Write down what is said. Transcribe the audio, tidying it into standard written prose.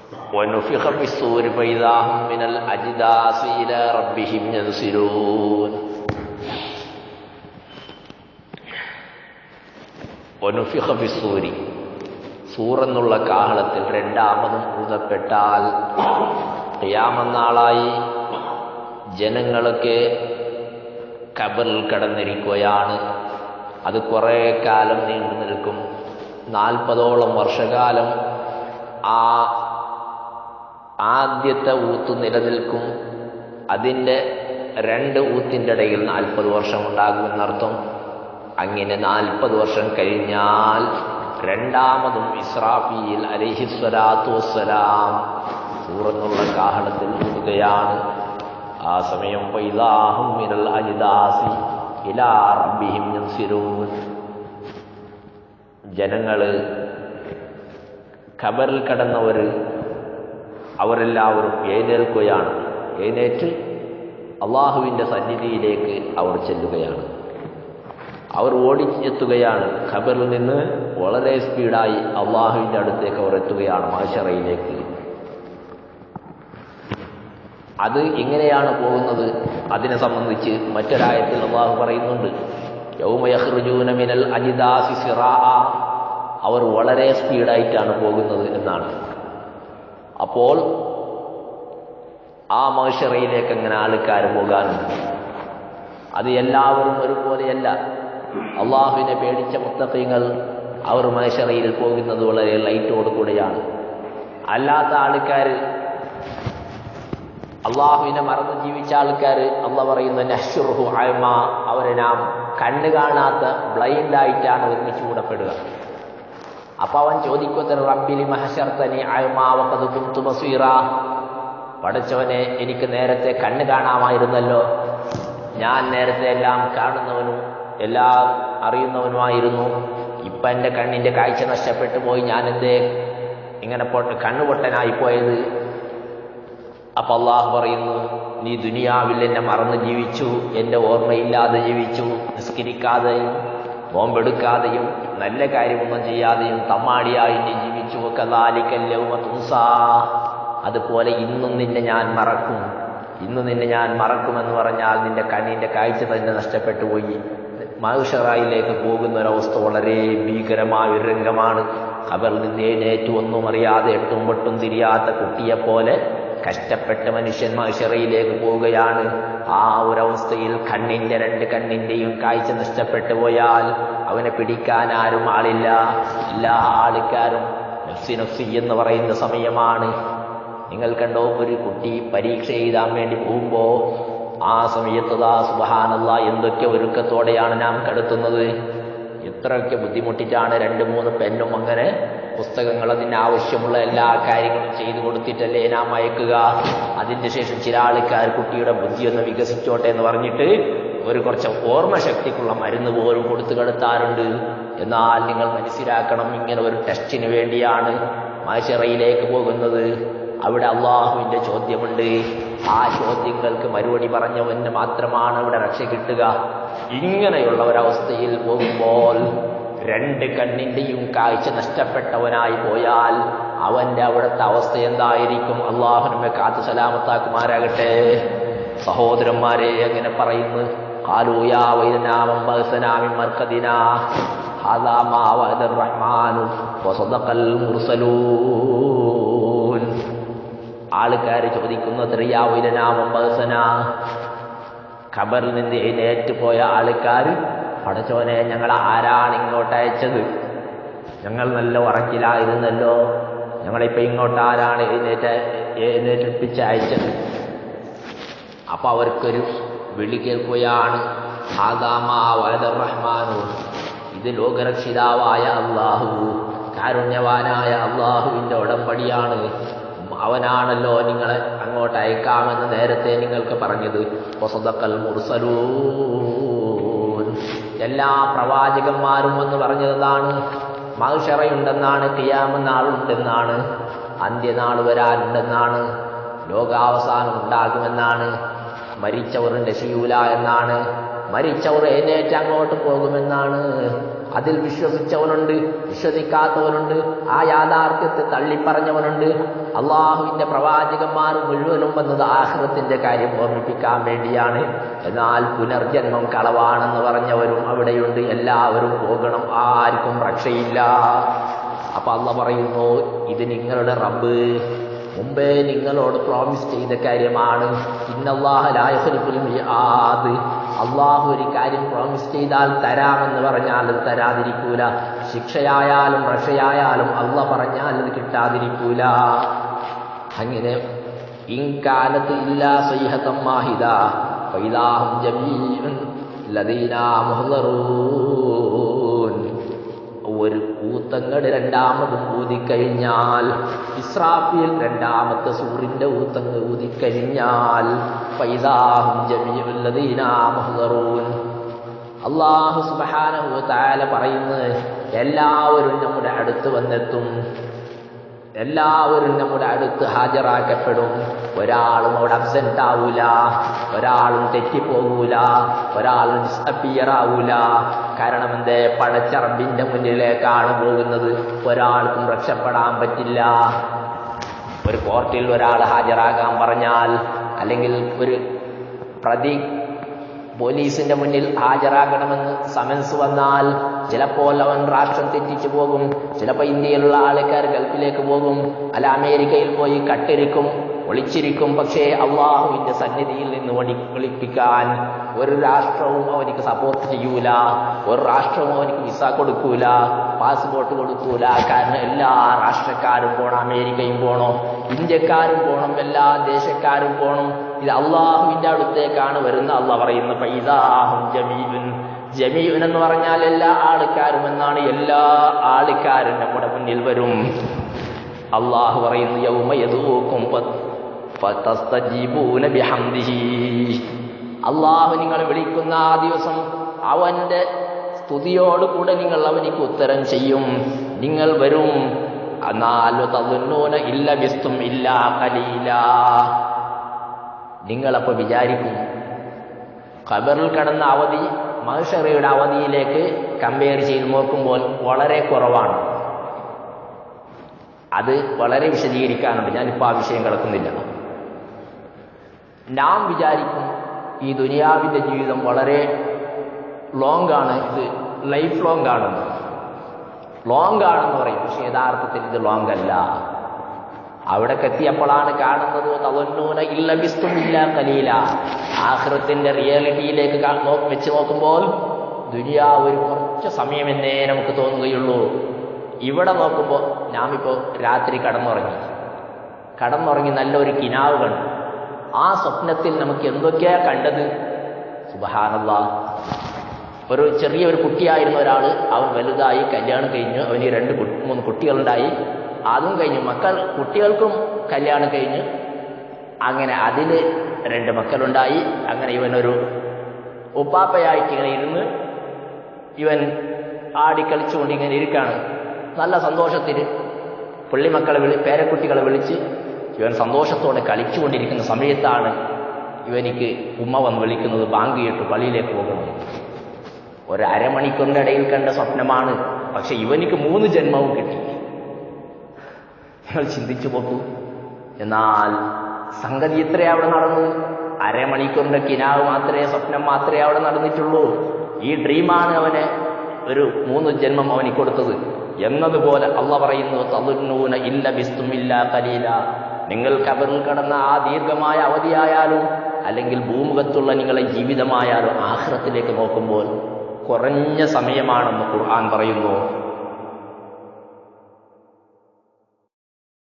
ونفخ في الصور فإذا هم من الأجداث إلى ربهم ينسلون ونفخ في الصور സൂറെന്നുള്ള കാഹളത്തിൽ രണ്ടാമതും ഊതപ്പെട്ടാൽ ഖിയാമത്ത് നാളായി ജനങ്ങളൊക്കെ ഖബറിൽ കടന്നിരിക്കുകയാണ്. അത് കുറേ കാലം നീണ്ടു നിൽക്കും. 40ഓളം വർഷകാലം ആ ആദ്യത്തെ ഊത്ത് നിലനിൽക്കും. അതിൻ്റെ 2 ഊത്തിൻ്റെ ഇടയിൽ 40 വർഷം ഉണ്ടാകുമെന്നർത്ഥം. അങ്ങനെ 40 വർഷം കഴിഞ്ഞാൽ രണ്ടാമതും ഇസ്രാഫീൽ അലൈഹിസ്സലാത്തു വസ്സലാം സൂറെന്നുള്ള കാഹളത്തിൽ ഊതുകയാണ്. ആ സമയം ഫൈദാഹും മിനൽ അജ്ദാസി ഇലാ റബ്ബിഹിം യൻസിലൂൻ. ജനങ്ങള് ഖബറിൽ കടന്നവർ അവരെല്ലാവരും എഴുന്നേൽക്കുകയാണ്. എഴുന്നേറ്റ് അള്ളാഹുവിൻ്റെ സന്നിധിയിലേക്ക് അവർ ചെല്ലുകയാണ്. അവർ ഓടിച്ചെത്തുകയാണ്. ഖബറിൽ നിന്ന് വളരെ സ്പീഡായി അള്ളാഹുവിൻ്റെ അടുത്തേക്ക് അവർ എത്തുകയാണ്, മഹ്ശറയിലേക്ക്. അത് എങ്ങനെയാണ് പോകുന്നത്? അതിനെ സംബന്ധിച്ച് മറ്റൊരായത്തിൽ അള്ളാഹു പറയുന്നുണ്ട്, യൗമ യഖ്റുജൂന മിനൽ അജ്ദാസി സിറാഅ, അവർ വളരെ സ്പീഡായിട്ടാണ് പോകുന്നത് എന്നാണ്. അപ്പോൾ ആ മഹ്ശറയിലേക്ക് എങ്ങനെ ആൾക്കാർ പോകാനുണ്ട്? അത് എല്ലാവരും ഒരുപോലെയല്ല. അള്ളാഹുവിനെ പേടിച്ച മുത്തഖീങ്ങൾ അവർ മഹ്ശറയിൽ പോകുന്നത് വളരെ ലൈറ്റോട് കൂടെയാണ്. അല്ലാത്ത ആൾക്കാർ, അള്ളാഹുവിനെ മറന്ന് ജീവിച്ച ആൾക്കാർ, അള്ളാഹ് പറയുന്ന നഹ്ശുറുഹു അഅമ, അവരെ നാം കണ്ണ് കാണാത്ത ബ്ലൈൻഡായിട്ടാണ് ഒരുമിച്ച് കൂടപ്പെടുക. അപ്പോൾ അവൻ ചോദിക്കുത്തര റബ്ബി ലിമ ഹശർതനി അഅമ വഖദ് കുന്തു ബസീറ, പടച്ചവനെ എനിക്ക് നേരത്തെ കണ്ണ് കാണാമായിരുന്നല്ലോ, ഞാൻ നേരത്തെ എല്ലാം കാണുന്നവനും എല്ലാം അറിയുന്നവനുമായിരുന്നു. ഇപ്പം എൻ്റെ കണ്ണിൻ്റെ കാഴ്ച നഷ്ടപ്പെട്ടു പോയി, ഞാനെന്തേ ഇങ്ങനെ കണ്ണുപൊട്ടനായിപ്പോയത്? അപ്പം അള്ളാഹു പറയുന്നു, നീ ദുനിയാവിൽ എന്നെ മറന്ന് ജീവിച്ചു, എൻ്റെ ഓർമ്മയില്ലാതെ ജീവിച്ചു, നിസ്കരിക്കാതെയും നോമ്പെടുക്കാതെയും നല്ല കാര്യമൊന്നും ചെയ്യാതെയും തമ്മാടിയായി നീ ജീവിച്ചു. കദാലികൽ യൗമ തുൻസാ, അതുപോലെ ഇന്നും നിന്നെ ഞാൻ മറക്കും. ഇന്ന് നിന്നെ ഞാൻ മറക്കുമെന്ന് പറഞ്ഞാൽ നിന്റെ കണ്ണിൻ്റെ കാഴ്ച തന്നെ നഷ്ടപ്പെട്ടു പോയി. മഹ്ശറയിലേക്ക് പോകുന്ന ഒരവസ്ഥ വളരെ ഭീകരമായ ഒരു രംഗമാണ്. ഖബറിൽ നിന്ന് എഴുന്നേറ്റ് ഒന്നും അറിയാതെ എട്ടും പൊട്ടും തിരിയാത്ത കുട്ടിയെപ്പോലെ കഷ്ടപ്പെട്ട മനുഷ്യൻ മഹ്ശറയിലേക്ക് പോവുകയാണ്. ആ ഒരവസ്ഥയിൽ കണ്ണിൻ്റെ 2 കണ്ണിൻ്റെയും കാഴ്ച നഷ്ടപ്പെട്ടു പോയാൽ അവനെ പിടിക്കാൻ ആരും ആളില്ല. എല്ലാ ആൾക്കാരും നഫ്സി നഫ്സി എന്ന് പറയുന്ന സമയമാണ്. നിങ്ങൾ കണ്ടോ, ഒരു കുട്ടി പരീക്ഷ എഴുതാൻ വേണ്ടി പോകുമ്പോൾ ആ സമയത്ത് സുബ്ഹാനല്ലാഹ് എന്തൊക്കെ ഒരുക്കത്തോടെയാണ് നാം കടത്തുന്നത്. എത്രയൊക്കെ ബുദ്ധിമുട്ടിട്ടാണ് 2-3 പെന്നും അങ്ങനെ പുസ്തകങ്ങൾ അതിന് ആവശ്യമുള്ള എല്ലാ കാര്യങ്ങളും ചെയ്തു കൊടുത്തിട്ടല്ലേ നാം അയക്കുക. അതിൻ്റെ ശേഷം ചില ആൾക്കാർ കുട്ടിയുടെ ബുദ്ധിയൊന്ന് വികസിച്ചോട്ടെ എന്ന് പറഞ്ഞിട്ട് കുറച്ച് ഓർമ്മശക്തിക്കുള്ള മരുന്ന് പോലും കൊടുത്തു കടത്താറുണ്ട്. എന്നാൽ നിങ്ങൾ മനസ്സിലാക്കണം, ഇങ്ങനെ ഒരു ടെസ്റ്റിന് വേണ്ടിയാണ് മഹ്ശറയിലേക്ക് പോകുന്നത്. അവിടെ അള്ളാഹുവിൻ്റെ ചോദ്യമുണ്ട്. ആ ചോദ്യങ്ങൾക്ക് മറുപടി പറഞ്ഞവന് മാത്രമാണ് അവിടെ രക്ഷ കിട്ടുക. ഇങ്ങനെയുള്ള ഒരവസ്ഥയിൽ പോകുമ്പോൾ 2 കണ്ണിൻ്റെയും കാഴ്ച നഷ്ടപ്പെട്ടവനായി പോയാൽ അവൻ്റെ അവിടുത്തെ അവസ്ഥ എന്തായിരിക്കും? അള്ളാഹു നമ്മെ കാത്തു സലാമത്താക്കുമാരാകട്ടെ. സഹോദരന്മാരെ, അങ്ങനെ പറയുന്നു, ഖാലൂ യാ വൈലനാ മൻ ബഅസനാ മിൻ മർഖദിനാ ഹാദാ മാ വഅദർ റഹ്മാനു വസദഖൽ മുർസലൂൻ. ആൾക്കാർ ചോദിക്കുന്നത് യാ വൈലനാ മൻ ബഅസനാ, ഖബറിൽ നിന്ന് എഴുന്നേറ്റ് പോയ ആൾക്കാർ, പടച്ചോനെ ഞങ്ങൾ ആരാണ് ഇങ്ങോട്ട് അയച്ചത്? ഞങ്ങൾ നല്ല ഉറക്കിലായിരുന്നല്ലോ, ഞങ്ങളിപ്പോൾ ഇങ്ങോട്ട് ആരാണ് എഴുന്നേറ്റിപ്പിച്ച് അയച്ചത്? അപ്പോൾ അവർക്കൊരു വിളി കേൾക്കുകയാണ്, ഹാദാമാ വഅദർ റഹ്മാനു, ഇത് ലോകരക്ഷിതാവായ അള്ളാഹു, കാരുണ്യവാനായ അള്ളാഹുവിൻ്റെ ഉടമ്പടിയാണ്. അവനാണല്ലോ നിങ്ങളെ അങ്ങോട്ട് അയക്കാമെന്ന് നേരത്തെ നിങ്ങൾക്ക് പറഞ്ഞത്. വസദഖൽ മുർസലൂൻ, എല്ലാ പ്രവാചകന്മാരും എന്ന് പറഞ്ഞതാണ്. മഹ്ശറയുണ്ടെന്നാണ്, ഖിയാമത്ത് നാളുണ്ടെന്നാണ്, അന്ത്യനാൾ വരാനുണ്ടെന്നാണ്, ലോകാവസാനം ഉണ്ടാകുമെന്നാണ്, മരിച്ചവർ നശിയൂല എന്നാണ്, മരിച്ചവർ എഴുന്നേറ്റ് അങ്ങോട്ട് പോകുമെന്നാണ്. അതിൽ വിശ്വസിച്ചവനുണ്ട്, വിശ്വസിക്കാത്തവനുണ്ട്, ആ യാഥാർത്ഥ്യത്തെ തള്ളിപ്പറഞ്ഞവനുണ്ട്. അള്ളാഹുവിന്റെ പ്രവാചകന്മാർ മുഴുവനും വന്നത് ആഖിറത്തിന്റെ കാര്യം ഓർമ്മിപ്പിക്കാൻ വേണ്ടിയാണ്. എന്നാൽ പുനർജന്മം കളവാണെന്ന് പറഞ്ഞവരും അവിടെയുണ്ട്. എല്ലാവരും പോകണം, ആർക്കും രക്ഷയില്ല. അപ്പൊ അള്ളാഹ് പറയുന്നു, ഇത് നിങ്ങളുടെ റബ്ബ് മുമ്പേ നിങ്ങളോട് പ്രോമിസ് ചെയ്ത കാര്യമാണ്. ഇന്നല്ലാഹ ലാ യുഖ്ലിഫുൽ മിആദ്. അള്ളാഹു ഒരു കാര്യം പ്രോമിസ് ചെയ്താൽ തരാമെന്ന് പറഞ്ഞാൽ അത് തരാതിരിക്കൂല. ശിക്ഷയായാലും രക്ഷയായാലും അള്ളാഹ് പറഞ്ഞാൽ അത് കിട്ടാതിരിക്കൂല. അങ്ങനെ ഇൻകാനത്ത് ഇല്ലാ സൈഹതം വാഹിദ ഫൈദാഹും ജമീഉൻ ലദീനാ മുഹ്ളറൂൻ. ഒരു ഊത്തങ്ങട് രണ്ടാമതും ഊതിക്കഴിഞ്ഞാൽ, ഇസ്രാഫീൽ രണ്ടാമത്തെ സൂറിന്റെ ഊത്തങ്ങ് ഊതിക്കഴിഞ്ഞാൽ ഫൈദാഹും ജമീഉൽ ലദീനാ മുഹ്ളറൂൻ. അല്ലാഹു സുബ്ഹാനഹു വ തആല പറയുന്നത്, എല്ലാവരും നമ്മുടെ അടുത്ത് വന്നെത്തും, എല്ലാവരും നമ്മുടെ അടുത്ത് ഹാജരാക്കപ്പെടും. ഒരാളും അവിടെ അബ്സെന്റ് ആവൂല, ഒരാളും തെറ്റിപ്പോകൂല, ഒരാളും ഡിസപ്പിയർ ആവൂല. കാരണം എന്തേ? പടച്ച റബ്ബിന്റെ മുന്നിലേക്കാണ് പോകുന്നത്. ഒരാൾക്കും രക്ഷപ്പെടാൻ പറ്റില്ല. ഒരു കോർട്ടിൽ ഒരാൾ ഹാജരാകാൻ പറഞ്ഞാൽ, അല്ലെങ്കിൽ ഒരു പ്രതി പോലീസിന്റെ മുന്നിൽ ഹാജരാകണമെന്ന് സമൻസ് വന്നാൽ ചിലപ്പോൾ അവൻ രാഷ്ട്രം തെറ്റിച്ചു പോകും. ചിലപ്പോൾ ഇന്ത്യയിലുള്ള ആൾക്കാർ ഗൾഫിലേക്ക് പോകും, അല്ല അമേരിക്കയിൽ പോയി കട്ടിരിക്കും, ഒളിച്ചിരിക്കും. പക്ഷേ അള്ളാഹുവിന്റെ സന്നിധിയിൽ നിന്ന് ഒളിപ്പിക്കാൻ ഒരു രാഷ്ട്രവും അവനിക്ക് സപ്പോർട്ട് ചെയ്യൂല, ഒരു രാഷ്ട്രവും അവനിക്ക് വിസ കൊടുക്കൂല, പാസ്പോർട്ട് കൊടുക്കൂല. കാരണം എല്ലാ രാഷ്ട്രക്കാരും പോണം, അമേരിക്കയും പോണം, ഇന്ത്യക്കാരും പോണം, എല്ലാ ദേശക്കാരും പോണം. ഇത് അള്ളാഹുവിന്റെ അടുത്തേക്കാണ് വരുന്ന. അള്ളാഹ് പറയുന്നു, ഫൈദാഹും ജമീഉൻ. ജമീഉൻ എന്ന് പറഞ്ഞാൽ എല്ലാ ആൾക്കാരും എന്നാണ്. എല്ലാ ആൾക്കാരും നമ്മുടെ മുന്നിൽ വരും. അള്ളാഹു പറയുന്നു, യൗമ യദൂക്കും ഫതസ്തജീബൂന ബിഹംദിഹി. അള്ളാഹു നിങ്ങൾ വിളിക്കുന്ന ആ ദിവസം അവന്റെ സ്തുതിയോടുകൂടെ നിങ്ങൾ അവനിക്ക് ഉത്തരം ചെയ്യും. നിങ്ങൾ വരും. എന്നാലു തദുന്നൂന ഇല്ല ബിസ്തും ഇല്ലാ ഖലീലാ. നിങ്ങളപ്പോൾ വിചാരിക്കും, ഖബറിൽ കടന്ന അവധി മഹ്ശറയുടെ അവധിയിലേക്ക് കമ്പയർ ചെയ്ത് നോക്കുമ്പോൾ വളരെ കുറവാണ്. അത് വളരെ വിശദീകരിക്കാനുണ്ട്, ഞാനിപ്പോൾ ആ വിഷയം കിടക്കുന്നില്ല. നാം വിചാരിക്കും ഈ ദുനിയാവിൻ്റെ ജീവിതം വളരെ ലോങ് ആണ്, ഇത് ലൈഫ് ലോങ് ആണ്, ലോങ് ആണെന്ന് പറയും. പക്ഷെ യഥാർത്ഥത്തിൽ ഇത് ലോങ് അല്ല. അവിടേക്ക് എത്തിയപ്പോഴാണ് കാണുന്നത്, തവന്നൂന ഇല്ല ബിസ്തും ഇല്ല കലീല. ആഖിറത്തിന്റെ റിയാലിറ്റിയിലേക്ക് വെച്ച് നോക്കുമ്പോൾ ദുനിയാവ് ഒരു കുറച്ച് സമയമെന്നേ നമുക്ക് തോന്നുകയുള്ളൂ. ഇവിടെ നോക്കുമ്പോൾ നാം ഇപ്പോൾ രാത്രി കടന്നുറങ്ങി നല്ലൊരു കിനാവ് കണ്ടു. ആ സ്വപ്നത്തിൽ നമുക്ക് എന്തൊക്കെയാ കണ്ടത്? സുബ്ഹാനല്ലാഹ്. ഒരു ചെറിയൊരു കുട്ടിയായിരുന്ന ഒരാൾ, അവൻ വലുതായി, കല്യാണം കഴിഞ്ഞു, അവന് 2-3 കുട്ടികളുണ്ടായി. അതും കഴിഞ്ഞു, കുട്ടികൾക്കും കല്യാണം കഴിഞ്ഞു. അങ്ങനെ അതിൽ 2 മക്കളുണ്ടായി. അങ്ങനെ ഇവനൊരു ഉപ്പാപ്പയായിട്ട് ഇങ്ങനെ ഇരുന്ന് ഇവൻ ആടിക്കളിച്ചുകൊണ്ട് ഇങ്ങനെ ഇരിക്കുകയാണ്. നല്ല സന്തോഷത്തിൽ പേരക്കുട്ടികളെ വിളിച്ച് ഇവൻ സന്തോഷത്തോടെ കളിച്ചുകൊണ്ടിരിക്കുന്ന സമയത്താണ് ഇവനിക്ക് ഉമ്മ വന്ന് വിളിക്കുന്നത്, ബാങ്ക് കേട്ടു, പള്ളിയിലേക്ക് പോകണം. ഒരു അരമണിക്കൂറിൻ്റെ ഇടയിൽ കണ്ട സ്വപ്നമാണ്. പക്ഷെ ഇവനിക്ക് 3 ജന്മവും കിട്ടി. നിങ്ങൾ ചിന്തിച്ചു നോക്കൂ. എന്നാൽ സംഗതി ഇത്രയേ അവിടെ നടന്നത്. അരമണിക്കൂറിന്റെ കിനാവ് മാത്രമേ, സ്വപ്നം മാത്രമേ അവിടെ നടന്നിട്ടുള്ളൂ. ഈ ഡ്രീമാണ് അവന് ഒരു 3 ജന്മം അവന് കൊടുത്തത് എന്നതുപോലെ അള്ളാഹ് പറയുന്നു, തദുന്നൂന ഇല്ല ബിസ്തും ഇല്ലാ ഖലീല. നിങ്ങൾ ഖബറിൽ കടന്ന ആ ദീർഘമായ അവധിയായാലും അല്ലെങ്കിൽ ഭൂമുഖത്തുള്ള നിങ്ങളുടെ ജീവിതമായാലും ആഖിറത്തിലേക്ക് നോക്കുമ്പോൾ കുറഞ്ഞ സമയമാണെന്ന് ഖുർആൻ പറയുന്നു.